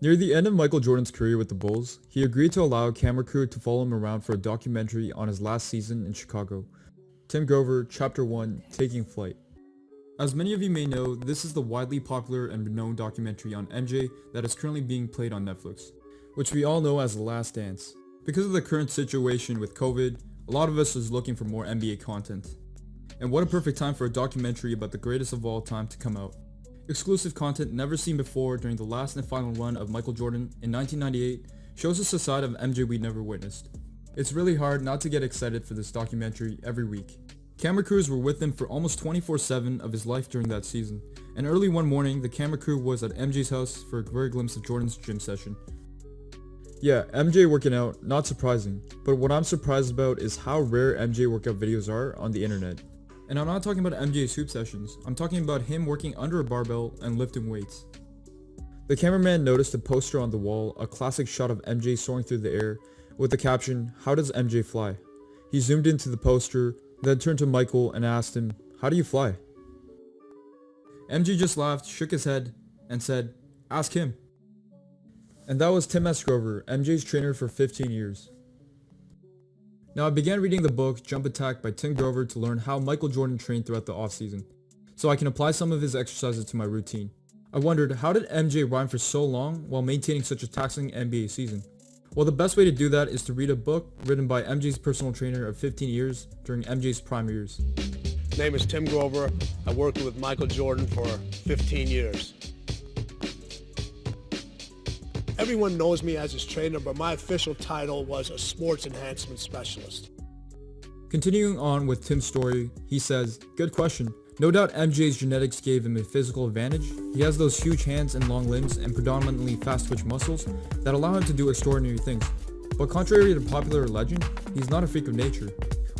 Near the end of Michael Jordan's career with the Bulls, he agreed to allow a camera crew to follow him around for a documentary on his last season in Chicago. Tim Grover, Chapter 1, Taking Flight. As many of you may know, this is the widely popular and renowned documentary on MJ that is currently being played on Netflix, which we all know as The Last Dance. Because of the current situation with COVID, a lot of us is looking for more NBA content. And what a perfect time for a documentary about the greatest of all time to come out. Exclusive content never seen before during the last and final run of Michael Jordan in 1998 shows us a side of MJ we never witnessed. It's really hard not to get excited for this documentary every week. Camera crews were with him for almost 24/7 of his life during that season, and early one morning the camera crew was at MJ's house for a rare glimpse of Jordan's gym session. Yeah, MJ working out, not surprising, but what I'm surprised about is how rare MJ workout videos are on the internet. And I'm not talking about MJ's hoop sessions, I'm talking about him working under a barbell and lifting weights. The cameraman noticed a poster on the wall, a classic shot of MJ soaring through the air, with the caption, "How does MJ fly?" He zoomed into the poster, then turned to Michael and asked him, "How do you fly?" MJ just laughed, shook his head, and said, "Ask him." And that was Tim S. Grover, MJ's trainer for 15 years. Now I began reading the book Jump Attack by Tim Grover to learn how Michael Jordan trained throughout the offseason, so I can apply some of his exercises to my routine. I wondered, how did MJ rhyme for so long while maintaining such a taxing NBA season? Well, the best way to do that is to read a book written by MJ's personal trainer of 15 years during MJ's prime years. My name is Tim Grover. I worked with Michael Jordan for 15 years. Everyone knows me as his trainer, but my official title was a sports enhancement specialist. Continuing on with Tim's story, he says, "Good question. No doubt MJ's genetics gave him a physical advantage. He has those huge hands and long limbs and predominantly fast twitch muscles that allow him to do extraordinary things. But contrary to popular legend, he's not a freak of nature."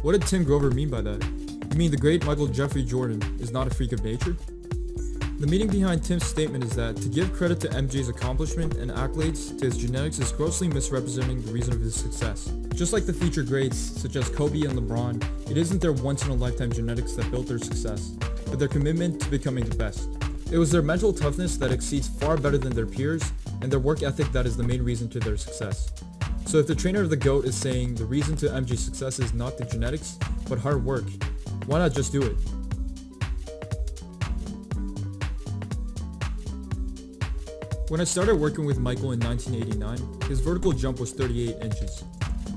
What did Tim Grover mean by that? You mean the great Michael Jeffrey Jordan is not a freak of nature? The meaning behind Tim's statement is that to give credit to MJ's accomplishment and accolades to his genetics is grossly misrepresenting the reason of his success. Just like the future greats such as Kobe and LeBron, it isn't their once-in-a-lifetime genetics that built their success, but their commitment to becoming the best. It was their mental toughness that exceeds far better than their peers, and their work ethic that is the main reason to their success. So if the trainer of the GOAT is saying the reason to MJ's success is not the genetics, but hard work, why not just do it? When I started working with Michael in 1989, his vertical jump was 38 inches.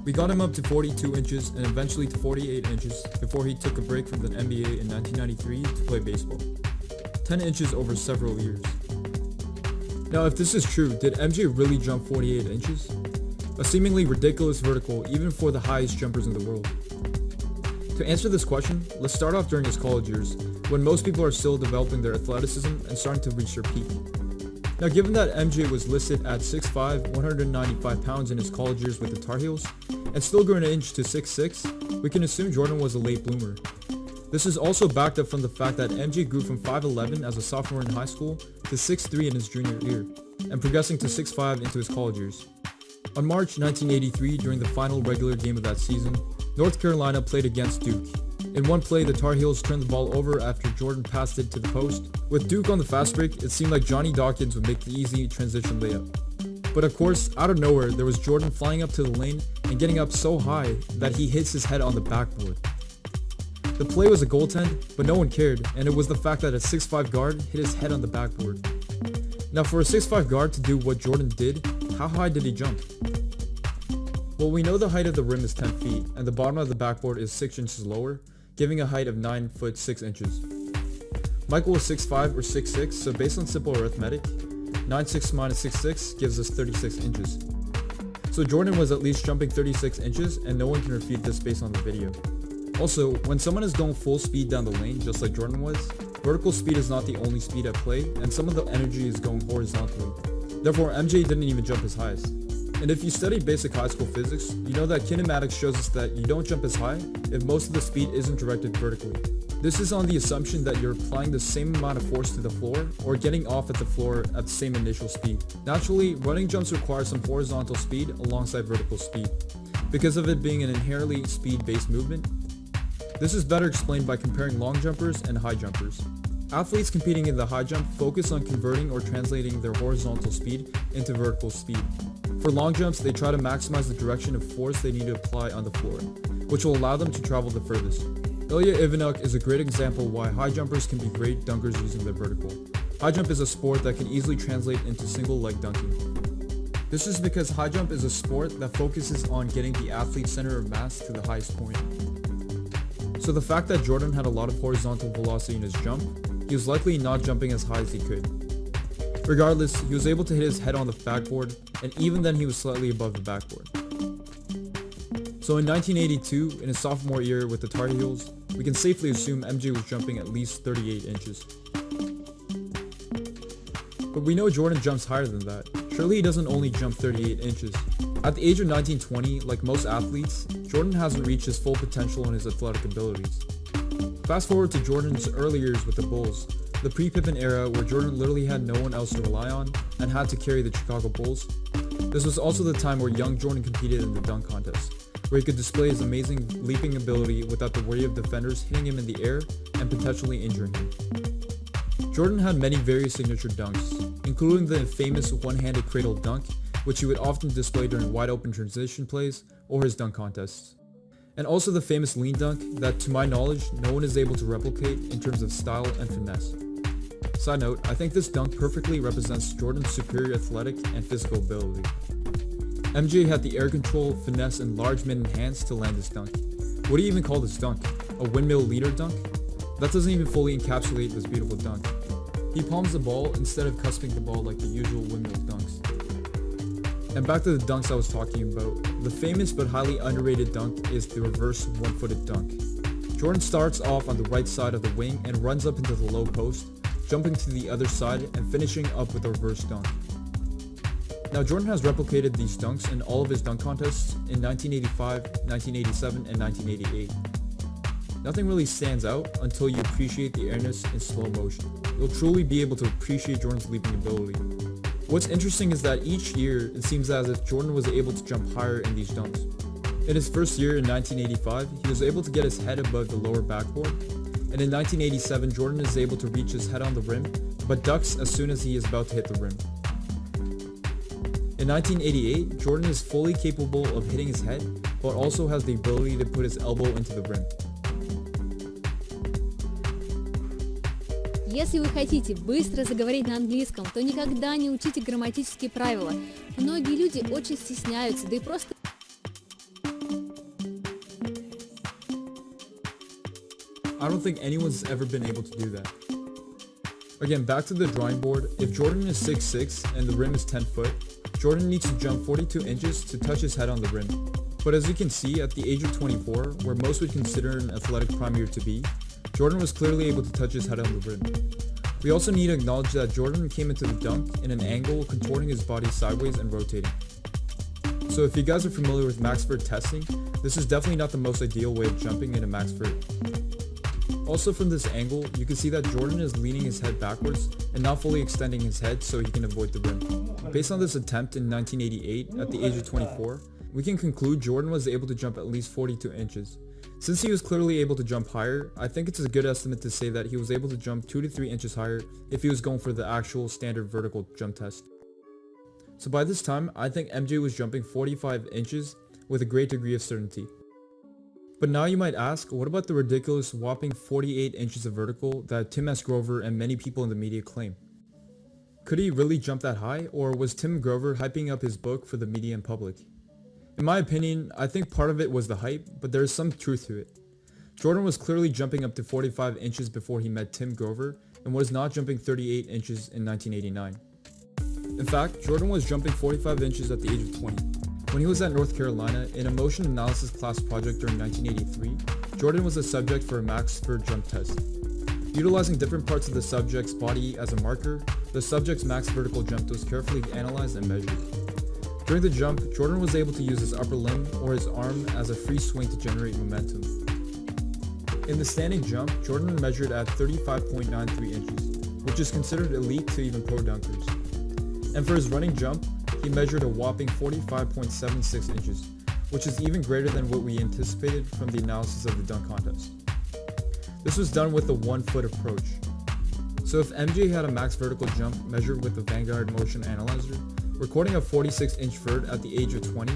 We got him up to 42 inches and eventually to 48 inches before he took a break from the NBA in 1993 to play baseball. 10 inches over several years. Now if this is true, did MJ really jump 48 inches? A seemingly ridiculous vertical even for the highest jumpers in the world. To answer this question, let's start off during his college years, when most people are still developing their athleticism and starting to reach their peak. Now given that MJ was listed at 6'5", 195 pounds in his college years with the Tar Heels, and still grew an inch to 6'6", we can assume Jordan was a late bloomer. This is also backed up from the fact that MJ grew from 5'11" as a sophomore in high school to 6'3" in his junior year, and progressing to 6'5" into his college years. On March 1983, during the final regular game of that season, North Carolina played against Duke. In one play, the Tar Heels turned the ball over after Jordan passed it to the post. With Duke on the fast break, it seemed like Johnny Dawkins would make the easy transition layup. But of course, out of nowhere, there was Jordan flying up to the lane and getting up so high that he hits his head on the backboard. The play was a goaltend, but no one cared, and it was the fact that a 6'5" guard hit his head on the backboard. Now for a 6'5" guard to do what Jordan did, how high did he jump? Well, we know the height of the rim is 10 feet, and the bottom of the backboard is 6 inches lower, giving a height of 9 foot 6 inches. Michael was 6'5" or 6'6", so based on simple arithmetic, 9'6" minus 6'6" gives us 36 inches. So Jordan was at least jumping 36 inches, and no one can refute this based on the video. Also, when someone is going full speed down the lane, just like Jordan was, vertical speed is not the only speed at play, and some of the energy is going horizontally. Therefore, MJ didn't even jump as highest. And if you study basic high school physics, you know that kinematics shows us that you don't jump as high if most of the speed isn't directed vertically. This is on the assumption that you're applying the same amount of force to the floor or getting off at the floor at the same initial speed. Naturally, running jumps require some horizontal speed alongside vertical speed, because of it being an inherently speed-based movement. This is better explained by comparing long jumpers and high jumpers. Athletes competing in the high jump focus on converting or translating their horizontal speed into vertical speed. For long jumps, they try to maximize the direction of force they need to apply on the floor, which will allow them to travel the furthest. Ilya Ivanuk is a great example why high jumpers can be great dunkers using their vertical. High jump is a sport that can easily translate into single leg dunking. This is because high jump is a sport that focuses on getting the athlete's center of mass to the highest point. So the fact that Jordan had a lot of horizontal velocity in his jump, he was likely not jumping as high as he could. Regardless, he was able to hit his head on the backboard, and even then he was slightly above the backboard. So in 1982, in his sophomore year with the Tar Heels, we can safely assume MJ was jumping at least 38 inches. But we know Jordan jumps higher than that. Surely he doesn't only jump 38 inches. At the age of 19-20, like most athletes, Jordan hasn't reached his full potential in his athletic abilities. Fast forward to Jordan's early years with the Bulls, the pre-Pippen era where Jordan literally had no one else to rely on and had to carry the Chicago Bulls. This was also the time where young Jordan competed in the dunk contest, where he could display his amazing leaping ability without the worry of defenders hitting him in the air and potentially injuring him. Jordan had many very signature dunks, including the famous one-handed cradle dunk, which he would often display during wide-open transition plays or his dunk contests. And also the famous lean dunk that, to my knowledge, no one is able to replicate in terms of style and finesse. Side note, I think this dunk perfectly represents Jordan's superior athletic and physical ability. MJ had the air control, finesse, and large mitten hands to land this dunk. What do you even call this dunk? A windmill leader dunk? That doesn't even fully encapsulate this beautiful dunk. He palms the ball instead of cusping the ball like the usual windmill dunks. And back to the dunks I was talking about. The famous but highly underrated dunk is the reverse one-footed dunk. Jordan starts off on the right side of the wing and runs up into the low post, jumping to the other side and finishing up with a reverse dunk. Now Jordan has replicated these dunks in all of his dunk contests in 1985, 1987, and 1988. Nothing really stands out until you appreciate the airness in slow motion. You'll truly be able to appreciate Jordan's leaping ability. What's interesting is that each year it seems as if Jordan was able to jump higher in these dunks. In his first year in 1985, he was able to get his head above the lower backboard, and in 1987 Jordan is able to reach his head on the rim, but ducks as soon as he is about to hit the rim. In 1988, Jordan is fully capable of hitting his head, but also has the ability to put his elbow into the rim. Если вы хотите быстро заговорить на английском, то никогда не учите грамматические правила. Многие люди очень стесняются, да и просто... I don't think anyone's ever been able to do that. Again, back to the drawing board, if Jordan is 6'6" and the rim is 10 foot, Jordan needs to jump 42 inches to touch his head on the rim. But as you can see, at the age of 24, where most would consider an athletic prime year to be, Jordan was clearly able to touch his head on the rim. We also need to acknowledge that Jordan came into the dunk in an angle contorting his body sideways and rotating. So if you guys are familiar with max vert testing, this is definitely not the most ideal way of jumping in a max vert. Also from this angle, you can see that Jordan is leaning his head backwards and not fully extending his head so he can avoid the rim. Based on this attempt in 1988 at the age of 24, we can conclude Jordan was able to jump at least 42 inches. Since he was clearly able to jump higher, I think it's a good estimate to say that he was able to jump 2 to 3 inches higher if he was going for the actual standard vertical jump test. So by this time, I think MJ was jumping 45 inches with a great degree of certainty. But now you might ask, what about the ridiculous whopping 48 inches of vertical that Tim S. Grover and many people in the media claim? Could he really jump that high, or was Tim Grover hyping up his book for the media and public? In my opinion, I think part of it was the hype, but there is some truth to it. Jordan was clearly jumping up to 45 inches before he met Tim Grover and was not jumping 38 inches in 1989. In fact, Jordan was jumping 45 inches at the age of 20. When he was at North Carolina, in a motion analysis class project during 1983, Jordan was a subject for a max vert jump test. Utilizing different parts of the subject's body as a marker, the subject's max vertical jump was carefully analyzed and measured. During the jump, Jordan was able to use his upper limb or his arm as a free swing to generate momentum. In the standing jump, Jordan measured at 35.93 inches, which is considered elite to even pro dunkers. And for his running jump, he measured a whopping 45.76 inches, which is even greater than what we anticipated from the analysis of the dunk contest. This was done with the 1 foot approach. So if MJ had a max vertical jump measured with the Vanguard Motion Analyzer, recording a 46-inch vert at the age of 20,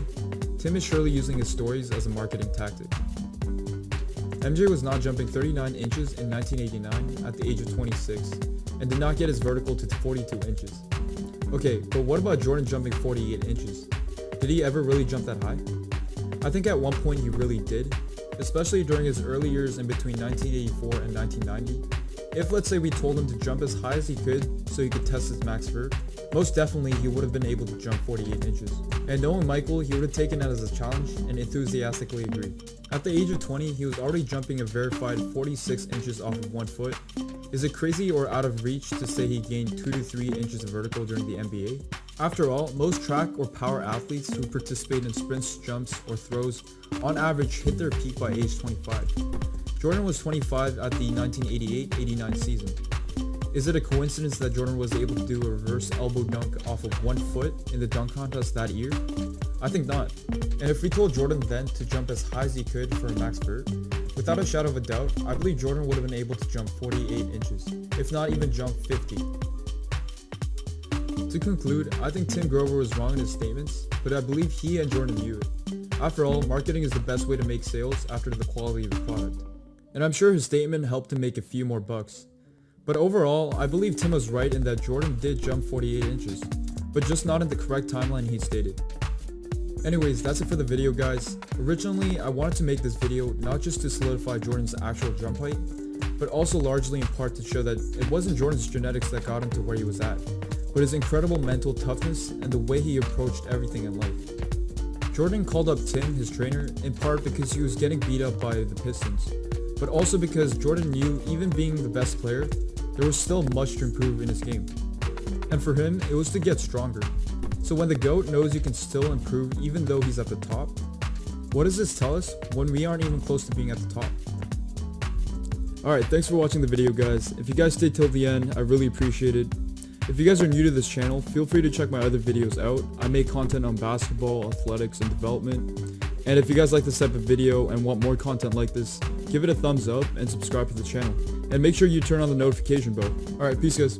Tim is surely using his stories as a marketing tactic. MJ was not jumping 39 inches in 1989 at the age of 26 and did not get his vertical to 42 inches. Okay, but what about Jordan jumping 48 inches? Did he ever really jump that high? I think at one point he really did, especially during his early years in between 1984 and 1990. If let's say we told him to jump as high as he could so he could test his max vert, most definitely he would have been able to jump 48 inches. And knowing Michael, he would have taken that as a challenge and enthusiastically agreed. At the age of 20, he was already jumping a verified 46 inches off of 1 foot. Is it crazy or out of reach to say he gained 2 to 3 inches of vertical during the NBA? After all, most track or power athletes who participate in sprints, jumps, or throws on average hit their peak by age 25. Jordan was 25 at the 1988-89 season. Is it a coincidence that Jordan was able to do a reverse elbow dunk off of 1 foot in the dunk contest that year? I think not. And if we told Jordan then to jump as high as he could for a max vert, without a shadow of a doubt, I believe Jordan would have been able to jump 48 inches, if not even jump 50. To conclude, I think Tim Grover was wrong in his statements, but I believe he and Jordan knew it. After all, marketing is the best way to make sales after the quality of the product. And I'm sure his statement helped him make a few more bucks. But overall, I believe Tim was right in that Jordan did jump 48 inches, but just not in the correct timeline he stated. Anyways, that's it for the video, guys. Originally, I wanted to make this video not just to solidify Jordan's actual jump height, but also largely in part to show that it wasn't Jordan's genetics that got him to where he was at, but his incredible mental toughness and the way he approached everything in life. Jordan called up Tim, his trainer, in part because he was getting beat up by the Pistons, but also because Jordan knew even being the best player, there was still much to improve in his game. And for him, it was to get stronger. So when the GOAT knows you can still improve even though he's at the top, what does this tell us when we aren't even close to being at the top? Alright, thanks for watching the video, guys. If you guys stayed till the end, I really appreciate it. If you guys are new to this channel, feel free to check my other videos out. I make content on basketball, athletics, and development. And if you guys like this type of video and want more content like this, give it a thumbs up and subscribe to the channel. And make sure you turn on the notification bell. Alright, peace guys.